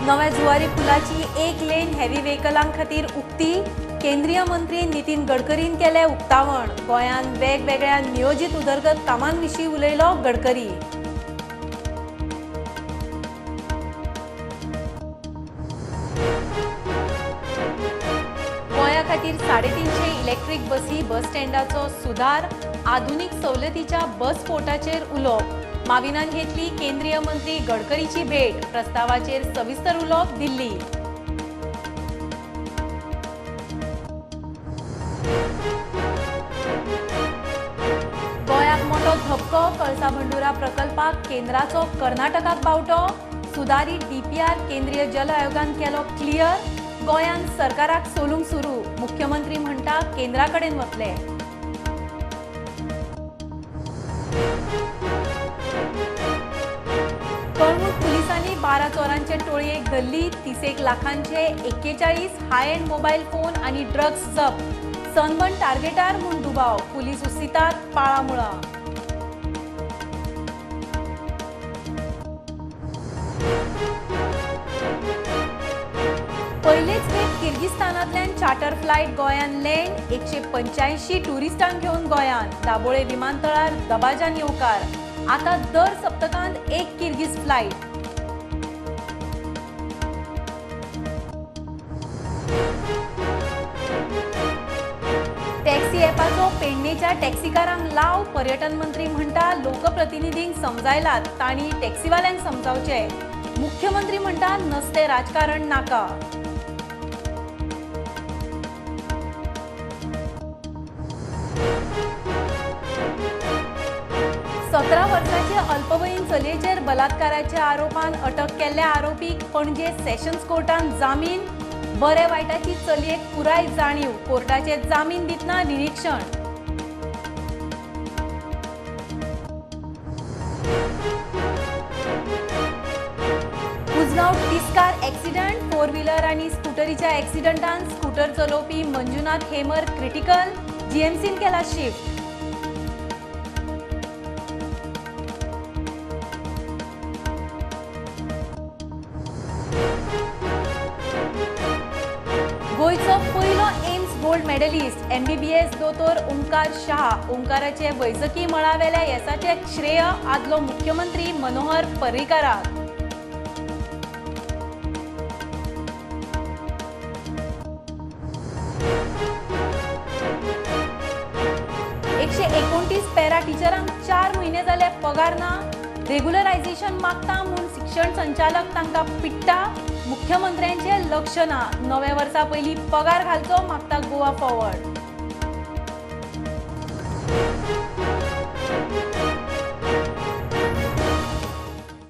नव्या जुवारी पुलाची एक लेन हेवी व्हेकलां खातीर उक्ती। केंद्रीय मंत्री नितीन गडकरीन केले उक्तावण। गोंयान वेगवेगळ्या नियोजित उदरगत कामांविशीं उलयलो गडकरी। गोंया खातीर 350 इलेक्ट्रिक बसी बस स्टँडाचो सुधार। आधुनीक सवलतीच्या बस पोर्टाचेर उलोवप। माविनान घेतली केंद्रीय मंत्री गडकरीची भेट। प्रस्तावाचेर सविस्तर उलोवप दिल्ली। गोंयाक मोठो धपको। कळसा बंडुरा प्रकल्पाक केंद्राचो कर्नाटकाक बावटो। सुधारीत डीपीआर केंद्रीय जल आयोगान केलो क्लियर। गोंयान सरकाराक सोलूंक सुरू। मुख्यमंत्री म्हणटा केंद्राकडेन वतले। कळंगूट पुलिसांनी 12 चोरांचे टोळयेक धरली। 30 लाखांचे 41 हाय एंड मोबाईल फोन आणि ड्रग्स जप्त। सनबर्न टार्गेटार म्हूण दुबाव। पुलीस हुसितात पाळामुळा। पहिलेच खेप किर्गिस्तानांतल्यान चार्टर फ्लायट गोंयान लँड। 185 टुरिस्टांक घेवन गोंयान। दाबोळे विमानतळार दबाजान येवकार। आता दर सप्तकांत एक किर्गिज फ्लायट। टॅक्सी ॲपाचो पेडणेच्या टॅक्सीकारांक लाव। पर्यटन मंत्री म्हणटा लोकप्रतिनिधींक समजायलात, तांणी टॅक्सीवाल्यांक समजावचे। मुख्यमंत्री म्हणटा नसते राजकारण नाका। 17 वर्सांचे अल्पवयीन चलयेचेर बलात्काराच्या आरोपान अटक केल्ल्या आरोपीक पणजे सेशन्स कोर्टान जामीन। बरे वायटाची चलयेक पुराय जाणीव। कोर्टाचे जामीन दितना निरीक्षण। उजगांव टिस्कार एक्सिडेंट। 4 व्हीलर आणि स्कूटरीच्या एक्सिडेंटान स्कूटर चलोवपी मंजुनाथ हेमर क्रिटिकल। जीएमसीन केला शिफ्ट। गोयचो पयलो एम्स गोल्ड मेडलिस्ट MBBS दोतोर ओंकार शाह। ओंकाराचे वैजकी मळावेल्या येसाचे श्रेय आदलो मुख्यमंत्री मनोहर पर्रीकाराक। एकशे 29 पॅरा टिचरांक 4 म्हयने जाले पगार ना। रेग्युलरायझेशन मागता म्हूण शिक्षण संचालक तांकां पिट्टा। मुख्यमंत्र्यांचे लक्ष ना। नवे वर्सा पयलीं पगार घालचो मागता गोवा फॉरवर्ड।